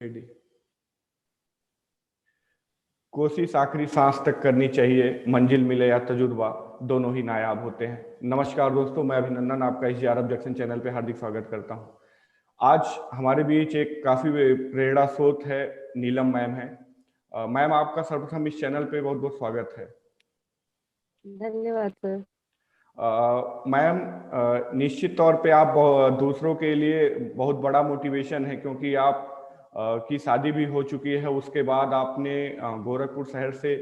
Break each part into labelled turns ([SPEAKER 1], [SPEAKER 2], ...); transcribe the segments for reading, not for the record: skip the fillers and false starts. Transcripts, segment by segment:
[SPEAKER 1] Ready. कोशिश आखिरी सांस तक करनी चाहिए, मंजिल मिले या तजुर्बा, दोनों ही नायाब होते हैं। नमस्कार दोस्तों, मैं अभिनंदन आपका इस यार ऑब्जेक्शन चैनल पे हार्दिक स्वागत करता हूं। आज हमारे बीच एक काफी प्रेरणा स्रोत है, नीलम मैम है। मैम, आपका सर्वप्रथम इस चैनल पे बहुत बहुत स्वागत है।
[SPEAKER 2] धन्यवाद सर।
[SPEAKER 1] मैम, निश्चित तौर पे आप दूसरों के लिए बहुत बड़ा मोटिवेशन है, क्योंकि आप की शादी भी हो चुकी है। उसके बाद आपने गोरखपुर शहर से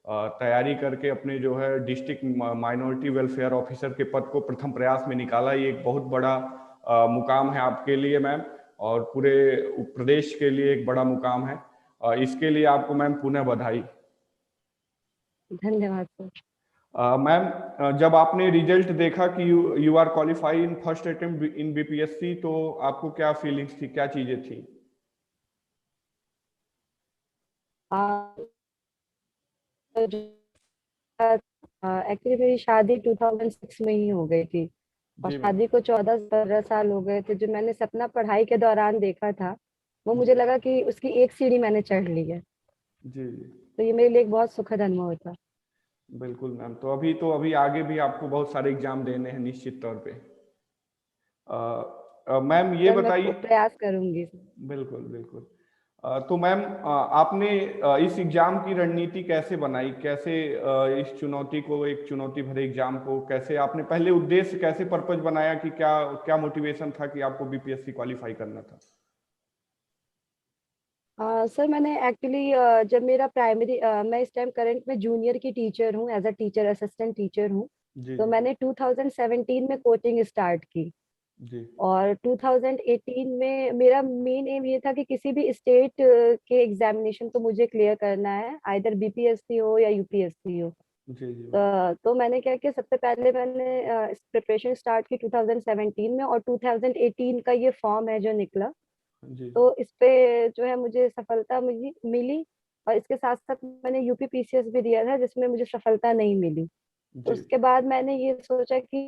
[SPEAKER 1] तैयारी करके अपने जो है डिस्ट्रिक्ट माइनॉरिटी वेलफेयर ऑफिसर के पद को प्रथम प्रयास में निकाला। ये एक बहुत बड़ा मुकाम है आपके लिए मैम, और पूरे प्रदेश के लिए एक बड़ा मुकाम है। इसके लिए आपको मैम पुनः बधाई।
[SPEAKER 2] धन्यवाद सर।
[SPEAKER 1] मैम, जब आपने रिजल्ट देखा कि you are qualify in first attempt in BPSC, तो आपको क्या फीलिंग्स थी, क्या चीजें थी?
[SPEAKER 2] एक्चुअली मेरी शादी 2006 में ही हो गई थी, और
[SPEAKER 1] जी मैम।
[SPEAKER 2] शादी को 14-15 साल हो गए थे। जो मैंने सपना पढ़ाई के दौरान देखा था, वो मुझे
[SPEAKER 1] जी
[SPEAKER 2] लगा कि उसकी एक सीढ़ी मैंने चढ़ ली है।
[SPEAKER 1] जी जी।
[SPEAKER 2] तो ये मेरे लिए एक बहुत सुखद अनुभव था।
[SPEAKER 1] बिल्कुल मैम। तो अभी आगे भी आपको बहुत सारे एग्जाम देने हैं निश्चित तौर पे। मैम ये
[SPEAKER 2] सर मैं
[SPEAKER 1] बताइए।
[SPEAKER 2] प्रयास करूंगी।
[SPEAKER 1] बिल्कुल बिल्कुल। तो मैम, आपने इस एग्जाम की रणनीति कैसे बनाई, कैसे इस चुनौती को, एक चुनौती भरे एग्जाम को कैसे आपने, पहले उद्देश्य कैसे पर्पज बनाया कि क्या क्या मोटिवेशन था कि आपको बीपीएससी क्वालिफाई करना था?
[SPEAKER 2] सर मैंने एक्चुअली जब मेरा प्राइमरी मैं इस टाइम करंट में जूनियर की टीचर हूँ, as a teacher assistant teacher हूँ।
[SPEAKER 1] जी
[SPEAKER 2] तो
[SPEAKER 1] जी
[SPEAKER 2] मैंने 2017 में कोचिंग स्टार्ट की,
[SPEAKER 1] जी
[SPEAKER 2] और 2018 में मेरा मेन एम ये था कि किसी भी स्टेट के एग्जामिनेशन को मुझे क्लियर करना है, आइदर बीपीएससी हो या यूपीएससी हो।
[SPEAKER 1] जी जी
[SPEAKER 2] तो मैंने क्या किया, सबसे पहले मैंने प्रिपरेशन स्टार्ट की 2017 में, और 2018 का ये फॉर्म है जो निकला।
[SPEAKER 1] जी
[SPEAKER 2] तो इस पे जो है मुझे सफलता मिली। और इसके साथ साथ मैंने यूपी पीसीएस भी दिया था, जिसमें मुझे सफलता नहीं मिली। तो
[SPEAKER 1] जी
[SPEAKER 2] उसके बाद मैंने ये सोचा कि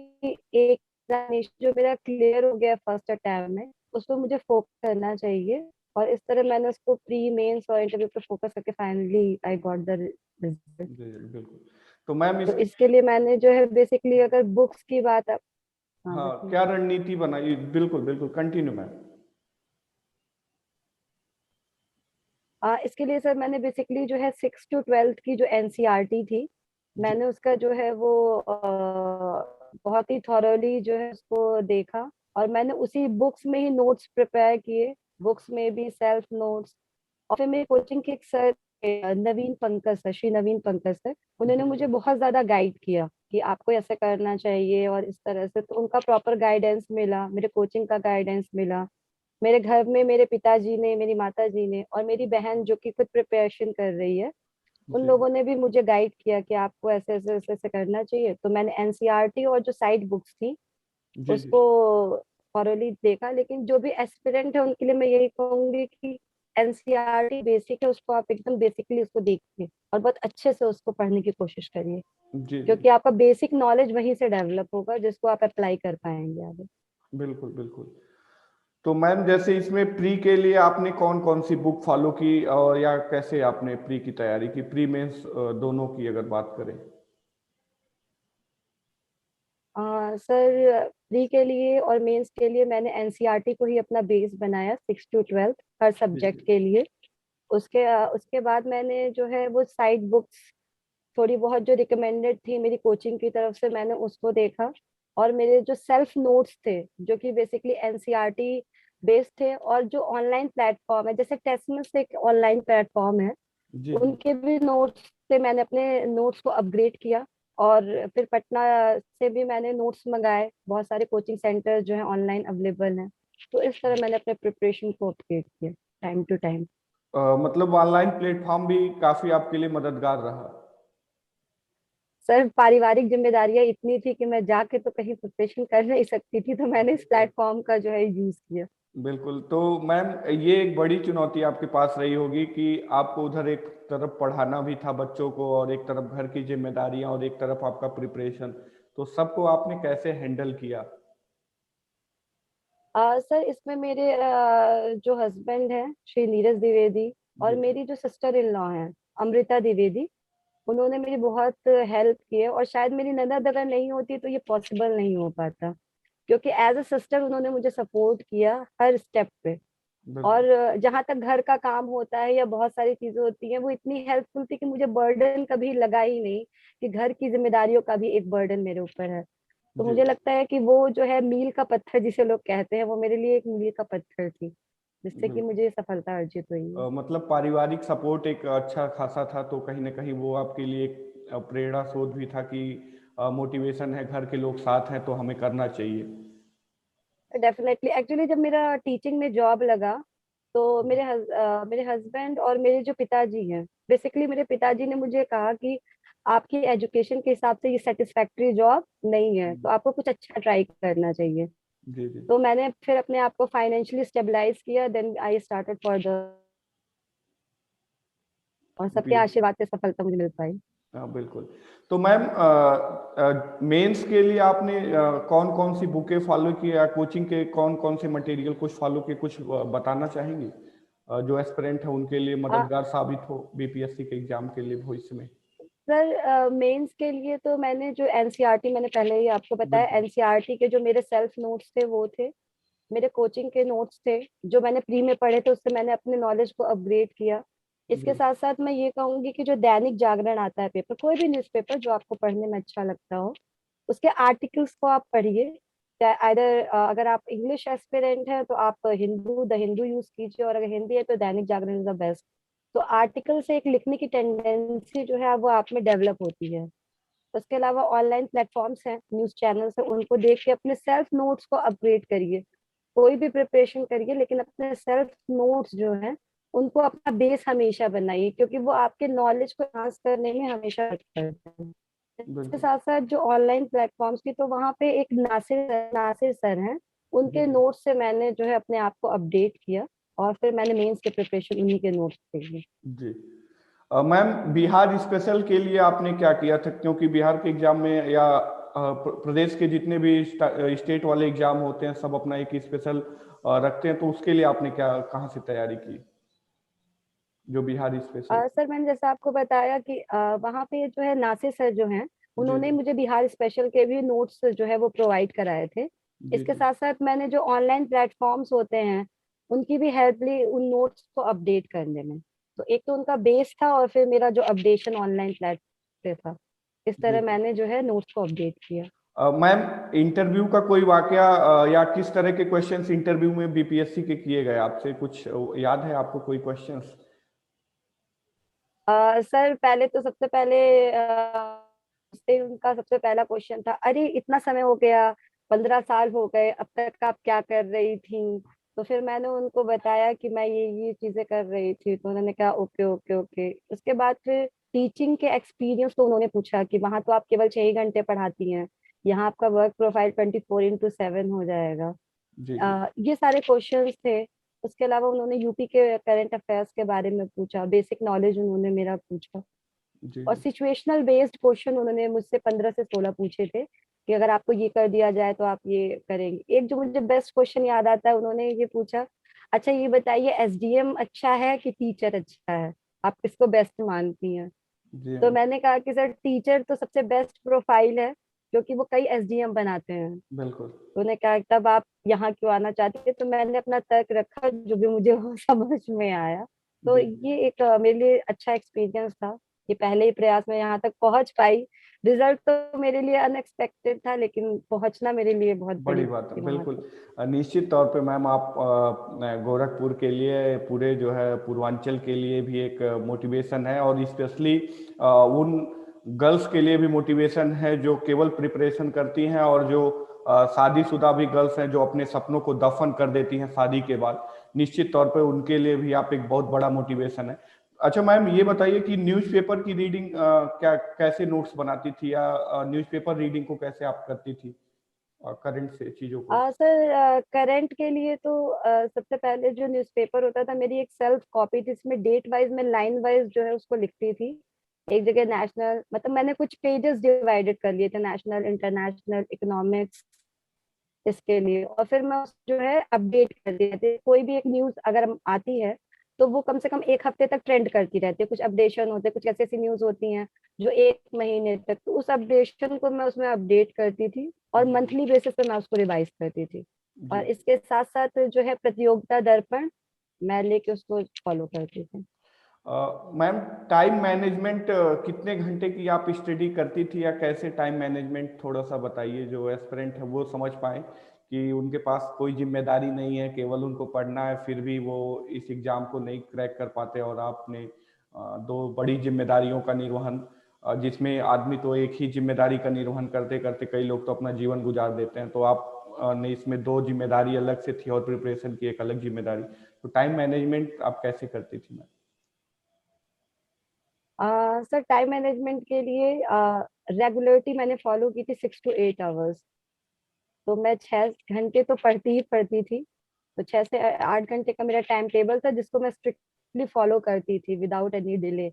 [SPEAKER 2] एक एग्जामिनेशन जो मेरा क्लियर हो गया फर्स्ट अटैम्प्ट में, उस पर मुझे फोकस करना चाहिए। और इस तरह मैंने उसको प्री मेंस और इंटरव्यू पे फोकस करके finally I got the result.
[SPEAKER 1] जी बिल्कुल। तो मैम
[SPEAKER 2] तो
[SPEAKER 1] इसके,
[SPEAKER 2] इसके लिए मैंने जो है बेसिकली, अगर बुक्स की बात हाँ
[SPEAKER 1] हाँ,
[SPEAKER 2] बताइए।
[SPEAKER 1] क्या रणनीति बनाई? बिल्कुल बिल्कुल, कंटिन्यू मैम।
[SPEAKER 2] इसके लिए सर मैंने बेसिकली जो है 6 to 12 की जो एनसीईआरटी थी,
[SPEAKER 1] जी
[SPEAKER 2] मैंने उसका जो है वो बहुत ही थॉरोली जो है उसको देखा। और मैंने उसी बुक्स में ही नोट्स प्रिपेयर किए, बुक्स में भी सेल्फ नोट्स। और फिर मेरे कोचिंग के एक सर, नवीन पंकज सर, श्री नवीन पंकज सर, उन्होंने
[SPEAKER 1] जी
[SPEAKER 2] मुझे बहुत ज्यादा गाइड किया कि आपको ऐसे करना चाहिए और इस तरह से। तो उनका प्रॉपर गाइडेंस मिला, मेरे कोचिंग का गाइडेंस मिला। मेरे घर में मेरे पिताजी ने, मेरी माता जी ने, और मेरी बहन जो कि खुद प्रिपरेशन कर रही है, उन
[SPEAKER 1] जी
[SPEAKER 2] लोगों ने भी मुझे गाइड किया कि आपको ऐसे ऐसे ऐसे ऐसे करना चाहिए। तो मैंने एनसीईआरटी और जो साइड बुक्स थी
[SPEAKER 1] जी जी
[SPEAKER 2] उसको थॉरोली देखा। लेकिन जो भी एस्पिरेंट है उनके लिए मैं यही कहूंगी कि एनसीईआरटी बेसिक है, उसको आप एकदम बेसिकली उसको देखिए और बहुत अच्छे से उसको पढ़ने की कोशिश करिए,
[SPEAKER 1] जी जी।
[SPEAKER 2] क्योंकि आपका बेसिक नॉलेज वहीं से डेवलप होगा, जिसको आप अप्लाई कर पाएंगे आगे।
[SPEAKER 1] बिल्कुल बिल्कुल। तो मैम, जैसे इसमें प्री के लिए आपने कौन कौन सी बुक फॉलो की, और या कैसे आपने प्री की तैयारी की, प्री मेंस दोनों की अगर बात करें?
[SPEAKER 2] सर प्री के लिए और मेंस के लिए मैंने एनसीईआरटी को ही अपना बेस बनाया, 6 to 12 हर
[SPEAKER 1] जी
[SPEAKER 2] सब्जेक्ट
[SPEAKER 1] जी
[SPEAKER 2] के लिए। उसके बाद मैंने जो है वो साइड बुक्स थोड़ी बहुत जो रिकमेंडेड थी मेरी कोचिंग की तरफ से, मैंने उसको देखा। और मेरे जो सेल्फ नोट्स थे, जो कि बेसिकली एनसीईआरटी बेस्ड थे, और जो ऑनलाइन प्लेटफॉर्म है जैसे टेस्टमस एक ऑनलाइन प्लेटफॉर्म है,
[SPEAKER 1] जी जी।
[SPEAKER 2] उनके भी नोट्स से मैंने अपने नोट्स को अपग्रेड किया। और फिर पटना से भी मैंने नोट्स मंगाए, बहुत सारे कोचिंग सेंटर जो है ऑनलाइन अवेलेबल हैं। तो इस तरह मैंने अपने प्रिपरेशन को अपग्रेड किया टाइम टू टाइम।
[SPEAKER 1] मतलब ऑनलाइन प्लेटफॉर्म भी काफी आपके लिए मददगार रहा?
[SPEAKER 2] सर पारिवारिक जिम्मेदारियां इतनी थी कि मैं जाके तो कहीं प्रिपरेशन कर नहीं सकती थी, तो मैंने इस प्लेटफॉर्म का जो है यूज किया।
[SPEAKER 1] बिल्कुल। तो मैम, ये एक बड़ी चुनौती आपके पास रही होगी कि आपको उधर एक तरफ पढ़ाना भी था बच्चों को, और एक तरफ घर की जिम्मेदारियां, और एक तरफ आपका प्रिपरेशन। तो सबको आपने कैसे हैंडल किया?
[SPEAKER 2] सर इसमें मेरे जो हस्बैंड हैं श्री नीरज द्विवेदी, और
[SPEAKER 1] जी
[SPEAKER 2] मेरी जो सिस्टर इन लॉ हैं अमृता द्विवेदी, उन्होंने मेरी बहुत हेल्प की है। और शायद मेरी ननद अगर नहीं होती तो ये पॉसिबल नहीं हो पाता, क्योंकि एज अ सिस्टर उन्होंने मुझे सपोर्ट किया हर स्टेप पे।
[SPEAKER 1] बिल्कुल।
[SPEAKER 2] और जहाँ तक घर का काम होता है या बहुत सारी चीजें होती हैं, वो इतनी हेल्पफुल थी कि मुझे बर्डन कभी लगा ही नहीं कि घर की जिम्मेदारियों का भी एक बर्डन मेरे ऊपर है। तो
[SPEAKER 1] जी
[SPEAKER 2] मुझे लगता है कि वो जो है मील का पत्थर जिसे लोग कहते हैं, वो मेरे लिए एक मील का पत्थर थी, जिससे कि
[SPEAKER 1] बिल्कुल।
[SPEAKER 2] मुझे ये सफलता अर्जित हुई है।
[SPEAKER 1] मतलब पारिवारिक सपोर्ट एक अच्छा खासा था, तो कहीं ना कहीं वो आपके लिए एक प्रेरणा स्रोत भी था कि मोटिवेशन है, घर के लोग साथ हैं तो हमें करना चाहिए।
[SPEAKER 2] डेफिनेटली, एक्चुअली जब मेरा टीचिंग में जॉब लगा, तो मेरे हस्बैंड और मेरे जो पिताजी हैं, बेसिकली मेरे पिताजी ने मुझे कहा कि आपकी एजुकेशन के हिसाब से ये सेटिस्फैक्ट्री जॉब नहीं है, तो आपको कुछ अच्छा ट्राई करना चाहिए।
[SPEAKER 1] जी जी।
[SPEAKER 2] तो मैंने फिर अपने आप को फाइनेंशियली स्टेबलाइज किया, then I started for the, और सबके
[SPEAKER 1] जी
[SPEAKER 2] आशीर्वाद से सफलता मुझे मिल पाई।
[SPEAKER 1] हाँ बिल्कुल। तो मैम, मेंस के लिए आपने कौन कौन सी बुकें फॉलो की या कोचिंग के कौन कौन से मटेरियल कुछ फॉलो किए, कुछ बताना चाहेंगे जो एस्पिरेंट है उनके लिए मददगार साबित हो बीपीएससी के एग्जाम के लिए भविष्य में।
[SPEAKER 2] सर मेंस के लिए तो मैंने जो एनसीईआरटी, मैंने पहले ही आपको बताया,
[SPEAKER 1] बिल्कुल।
[SPEAKER 2] एनसीईआरटी के जो मेरे सेल्फ नोट्स थे वो थे, मेरे कोचिंग के नोट्स थे जो मैंने प्री में पढ़े थे, उससे मैंने अपने नॉलेज को अपग्रेड किया। इसके
[SPEAKER 1] जी
[SPEAKER 2] साथ साथ मैं ये कहूंगी कि जो दैनिक जागरण आता है पेपर, कोई भी न्यूज़पेपर जो आपको पढ़ने में अच्छा लगता हो, उसके आर्टिकल्स को आप पढ़िए। चाहे आइदर अगर आप इंग्लिश एस्पिरेंट हैं तो आप द हिंदू यूज कीजिए, और अगर हिंदी है तो Dainik Jagran is the best. तो आर्टिकल से एक लिखने की टेंडेंसी जो है वो आप में डेवलप होती है। उसके अलावा ऑनलाइन प्लेटफॉर्म्स हैं, न्यूज चैनल्स हैं, उनको देख के अपने सेल्फ नोट्स को अपग्रेड करिए। कोई भी प्रिपरेशन करिए, लेकिन अपने सेल्फ नोट्स जो हैं उनको अपना बेस हमेशा बनाइए, क्योंकि वो आपके नॉलेज को एनहांस करने में हमेशा हेल्प करते हैं। इसके
[SPEAKER 1] बिल्कुल।
[SPEAKER 2] साथ साथ जो ऑनलाइन प्लेटफॉर्म्स की, तो वहाँ पे एक नासिर सर हैं,
[SPEAKER 1] जी
[SPEAKER 2] उनके
[SPEAKER 1] जी।
[SPEAKER 2] नोट्स से मैंने जो है अपने आप को अपडेट किया, और फिर मैंने मेंस के प्रिपरेशन उन्हीं के नोट्स से की।
[SPEAKER 1] जी। मैम, बिहार स्पेशल के लिए आपने क्या किया था, क्योंकि बिहार के एग्जाम में या प्रदेश के जितने भी स्टेट वाले एग्जाम होते हैं सब अपना एक स्पेशल रखते हैं, तो उसके लिए आपने क्या कहाँ से तैयारी की, जो बिहार स्पेशल।
[SPEAKER 2] सर मैंने जैसा आपको बताया कि वहाँ पे जो है नासिर सर जो हैं,
[SPEAKER 1] जी
[SPEAKER 2] उन्होंने
[SPEAKER 1] जी।
[SPEAKER 2] मुझे बिहार स्पेशल के भी नोट्स जो है वो प्रोवाइड कराए थे।
[SPEAKER 1] जी
[SPEAKER 2] इसके
[SPEAKER 1] जी।
[SPEAKER 2] साथ साथ मैंने जो ऑनलाइन प्लेटफॉर्म्स होते हैं, उनकी भी हेल्प ली उन नोट्स को अपडेट करने में। तो एक तो उनका बेस था, और फिर मेरा जो अपडेशन ऑनलाइन प्लेट पे था। इस
[SPEAKER 1] जी
[SPEAKER 2] तरह
[SPEAKER 1] जी।
[SPEAKER 2] मैंने जो है नोट्स को अपडेट किया।
[SPEAKER 1] मैम, इंटरव्यू का कोई वाकया या किस तरह के क्वेश्चंस इंटरव्यू में बीपीएससी के किए गए आपसे, कुछ याद है आपको कोई क्वेश्चंस।
[SPEAKER 2] सर पहले तो सबसे पहले से उनका सबसे पहला क्वेश्चन था, अरे इतना समय हो गया, 15 साल हो गए, अब तक आप क्या कर रही थी। तो फिर मैंने उनको बताया कि मैं ये चीजें कर रही थी, तो उन्होंने कहा ओके ओके ओके। उसके बाद फिर टीचिंग के एक्सपीरियंस तो उन्होंने पूछा कि वहां तो आप केवल 6 ही घंटे पढ़ाती हैं, यहाँ आपका वर्क प्रोफाइल 24/7 हो जाएगा।
[SPEAKER 1] जी जी।
[SPEAKER 2] ये सारे क्वेश्चंस थे। उसके अलावा उन्होंने यूपी के करंट अफेयर्स के बारे में पूछा, बेसिक नॉलेज उन्होंने मेरा पूछा।
[SPEAKER 1] जी
[SPEAKER 2] और
[SPEAKER 1] जी।
[SPEAKER 2] सिचुएशनल बेस्ड क्वेश्चन उन्होंने मुझसे 15 से 16 पूछे थे, कि अगर आपको ये कर दिया जाए तो आप ये करेंगे। एक जो मुझे बेस्ट क्वेश्चन याद आता है, उन्होंने ये पूछा, अच्छा ये बताइए एसडीएम अच्छा है कि टीचर अच्छा है, आप किसको बेस्ट मानती हैं।
[SPEAKER 1] जी
[SPEAKER 2] तो
[SPEAKER 1] हाँ।
[SPEAKER 2] मैंने कहा कि सर टीचर तो सबसे बेस्ट प्रोफाइल है, क्योंकि वो कई एसडीएम बनाते हैं।
[SPEAKER 1] बिल्कुल।
[SPEAKER 2] तो उन्होंने कहा तब आप यहाँ क्यों आना चाहते थे। तो मैंने अपना तर्क रखा, जो भी मुझे वो समझ में आया। तो
[SPEAKER 1] जी जी।
[SPEAKER 2] ये एक मेरे लिए अच्छा एक्सपीरियंस था, ये पहले ही प्रयास में यहाँ तक पहुंच पाई। रिजल्ट तो मेरे लिए अनएक्सपेक्टेड था, लेकिन पहुंचना मेरे लिए बहुत
[SPEAKER 1] बड़ी
[SPEAKER 2] बड़ी
[SPEAKER 1] बात है
[SPEAKER 2] थी वहां
[SPEAKER 1] बिल्कुल।
[SPEAKER 2] तक।
[SPEAKER 1] निश्चित तौर पे मैम, आप गोरखपुर के लिए, पूरे जो है पूर्वांचल के लिए भी एक मोटिवेशन है, और स्पेशली उन गर्ल्स के लिए भी मोटिवेशन है जो केवल प्रिपरेशन करती हैं, और जो शादीशुदा भी गर्ल्स हैं जो अपने सपनों को दफन कर देती हैं शादी के बाद। निश्चित तौर पे उनके लिए भी आप एक बहुत बड़ा मोटिवेशन है। अच्छा मैम, ये बताइए कि न्यूज़पेपर की रीडिंग क्या कैसे नोट्स बनाती थी, या न्यूज़पेपर रीडिंग को कैसे आप करती थी करंट से चीजों को।
[SPEAKER 2] सर करंट के लिए तो सबसे पहले जो न्यूज़पेपर होता था, मेरी एक सेल्फ कॉपी थी, जिसमें डेट वाइज में लाइन वाइज जो है उसको लिखती थी। एक जगह नेशनल, मतलब मैंने कुछ पेजेस डिवाइडेड कर लिए थे, नेशनल, इंटरनेशनल, इकोनॉमिक्स, इसके लिए। और फिर मैं जो है अपडेट करती रहती हूँ, कोई भी एक न्यूज अगर आती है तो वो कम से कम एक हफ्ते तक ट्रेंड करती रहती है। कुछ अपडेशन होते हैं, कुछ ऐसी ऐसी न्यूज होती हैं जो एक महीने तक, तो उस अपडेशन को मैं उसमें अपडेट करती थी और
[SPEAKER 1] जी
[SPEAKER 2] मंथली बेसिस पे मैं उसको रिवाइज करती थी।
[SPEAKER 1] जी।
[SPEAKER 2] और इसके साथ साथ जो है प्रतियोगिता दर्पण मैं लेके उसको फॉलो करती थी।
[SPEAKER 1] मैम, टाइम मैनेजमेंट कितने घंटे की आप स्टडी करती थी, या कैसे टाइम मैनेजमेंट, थोड़ा सा बताइए जो एस्पिरेंट है वो समझ पाए कि उनके पास कोई जिम्मेदारी नहीं है, केवल उनको पढ़ना है, फिर भी वो इस एग्जाम को नहीं क्रैक कर पाते, और आपने दो बड़ी जिम्मेदारियों का निर्वहन, जिसमें आदमी तो एक ही जिम्मेदारी का निर्वहन करते करते कई लोग तो अपना जीवन गुजार देते हैं, तो आप ने इसमें दो जिम्मेदारी अलग से थी और प्रिपरेशन की एक अलग जिम्मेदारी, तो टाइम मैनेजमेंट आप कैसे करती थी मैम?
[SPEAKER 2] सर टाइम मैनेजमेंट के लिए रेगुलरिटी मैंने फॉलो की थी 6 to 8 आवर्स। तो मैं 6 घंटे तो पढ़ती ही पढ़ती थी। तो 6 से 8 घंटे का मेरा टाइम टेबल था जिसको मैं स्ट्रिक्टली फॉलो करती थी विदाउट एनी डिले।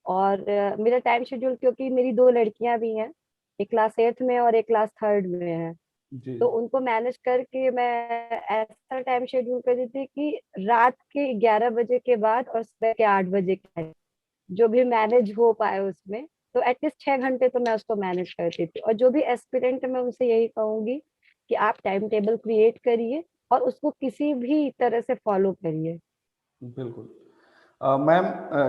[SPEAKER 2] और मेरा टाइम शेड्यूल, क्योंकि मेरी दो लड़कियां भी हैं, एक क्लास 8th में और एक क्लास 3rd में है,
[SPEAKER 1] जी
[SPEAKER 2] तो उनको मैनेज करके मैं ऐसा टाइम शेड्यूल कर दी थी कि रात के 11 बजे के बाद और सुबह के 8 बजे के जो भी मैनेज हो पाए उसमें, तो एटलीस्ट 6 घंटे तो मैं उसको मैनेज करती थी। और जो भी एस्पिरेंट है मैं उनसे यही कहूंगी कि आप टाइम टेबल क्रिएट करिए और उसको किसी भी तरह से फॉलो करिए।
[SPEAKER 1] बिल्कुल। मैम,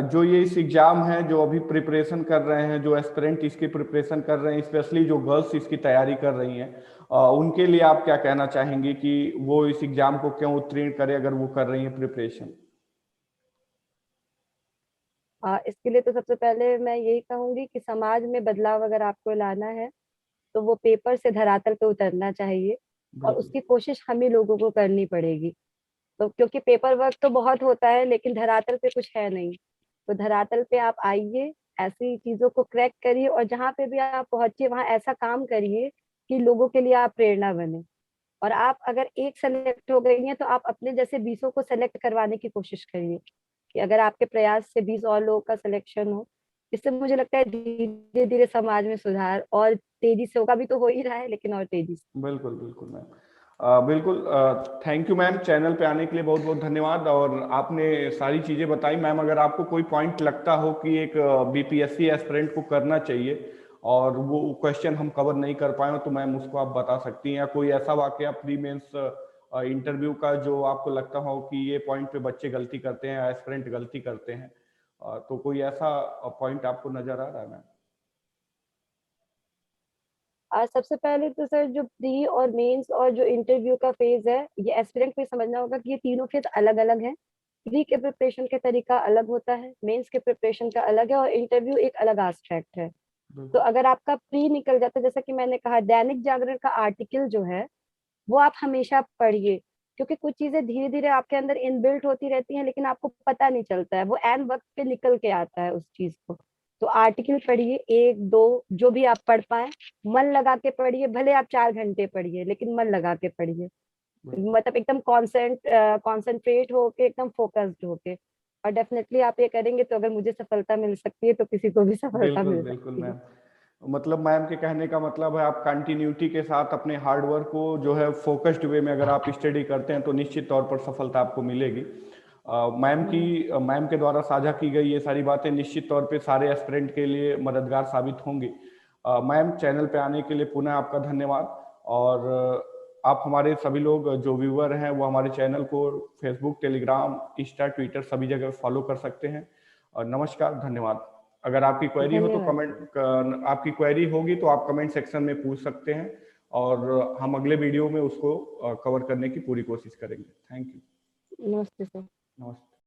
[SPEAKER 1] जो ये इस एग्जाम है जो अभी प्रिपरेशन कर रहे हैं, जो एस्पिरेंट इसकी प्रिपरेशन कर रहे हैं, स्पेशली जो गर्ल्स इसकी तैयारी कर रही हैं, उनके लिए आप क्या कहना चाहेंगी कि वो इस एग्जाम को क्यों उत्तीर्ण करें अगर वो कर रही हैं प्रिपरेशन?
[SPEAKER 2] इसके लिए तो सबसे पहले मैं यही कहूंगी कि समाज में बदलाव अगर आपको लाना है तो वो पेपर से धरातल पे उतरना चाहिए, और
[SPEAKER 1] बिल्कुल
[SPEAKER 2] उसकी कोशिश हम ही लोगों को करनी पड़ेगी। तो क्योंकि पेपर वर्क तो बहुत होता है लेकिन धरातल पे कुछ है नहीं। तो धरातल पे आप आइए, ऐसी चीजों को क्रैक करिए, और जहाँ पे भी आप पहुंचिए वहां ऐसा काम करिए कि लोगों के लिए आप प्रेरणा बने। और आप अगर एक सेलेक्ट हो गई हैं तो आप अपने जैसे 20 को सेलेक्ट करवाने की कोशिश करिए, कि अगर आपके प्रयास से 20 और लोगों का सिलेक्शन हो। इससे मुझे लगता है धीरे धीरे समाज में सुधार और तेजी से होगा, भी तो हो ही रहा है लेकिन और तेजी से।
[SPEAKER 1] बिल्कुल बिल्कुल मैम। बिल्कुल, थैंक यू मैम, चैनल पे आने के लिए बहुत बहुत धन्यवाद, और आपने सारी चीज़ें बताई। मैम, अगर आपको कोई पॉइंट लगता हो कि एक बीपीएससी एस्पिरेंट को करना चाहिए और वो क्वेश्चन हम कवर नहीं कर पाए हो, तो मैम उसको आप बता सकती हैं, या कोई ऐसा वाकया प्री मेंस इंटरव्यू का जो आपको लगता हो कि ये पॉइंट पे बच्चे गलती करते हैं, एस्पिरेंट गलती करते हैं, तो कोई ऐसा पॉइंट आपको नजर आ रहा है मैम?
[SPEAKER 2] आज सबसे पहले तो सर जो प्री और मेंस और जो इंटरव्यू का फेज है, ये एस्पिरेंट को ये समझना होगा कि ये तीनों फेज अलग अलग हैं। प्री के प्रिपरेशन का तरीका अलग होता है, मेंस के प्रिपरेशन का अलग है, और इंटरव्यू एक अलग एस्पेक्ट है। तो
[SPEAKER 1] बिल्कुल
[SPEAKER 2] अगर आपका प्री निकल जाता है, जैसा कि मैंने कहा, दैनिक जागरण का आर्टिकल जो है वो आप हमेशा पढ़िए, क्योंकि कुछ चीजें धीरे धीरे आपके अंदर इनबिल्ट होती रहती हैं लेकिन आपको पता नहीं चलता है, वो एन वक्त पे निकल के आता है उस चीज को। तो आर्टिकल पढ़िए, एक दो जो भी आप पढ़ पाए, मन लगा के पढ़िए, भले आप 4 घंटे पढ़िए लेकिन मन लगा के पढ़िए।
[SPEAKER 1] बिल्कुल
[SPEAKER 2] मतलब एकदम कॉन्सेंट्रेट होके, एकदम फोकस्ड होके। और डेफिनेटली आप ये करेंगे तो अगर मुझे सफलता मिल सकती है तो किसी को भी सफलता
[SPEAKER 1] बिल्कुल
[SPEAKER 2] मिल
[SPEAKER 1] बिल्कुल
[SPEAKER 2] सकती है।
[SPEAKER 1] मैम। मतलब मैम के कहने का मतलब है, आप कंटिन्यूटी के साथ अपने हार्डवर्क को जो है फोकस्ड वे में अगर आप स्टडी करते हैं तो निश्चित तौर पर सफलता आपको मिलेगी। मैम के द्वारा साझा की गई ये सारी बातें निश्चित तौर पे सारे एस्पिरेंट के लिए मददगार साबित होंगी। मैम, चैनल पे आने के लिए पुनः आपका धन्यवाद, और आप हमारे सभी लोग जो व्यूअर हैं वो हमारे चैनल को फेसबुक, टेलीग्राम, इंस्टा, ट्विटर सभी जगह फॉलो कर सकते हैं। और नमस्कार, धन्यवाद। अगर आपकी क्वेरी हो तो
[SPEAKER 2] धन्यवाद सर।
[SPEAKER 1] आपकी क्वेरी होगी तो आप कमेंट सेक्शन में पूछ सकते हैं, और हम अगले वीडियो में उसको कवर करने की पूरी कोशिश करेंगे। Thank you.
[SPEAKER 2] नमस्ते सर।
[SPEAKER 1] नमस्ते।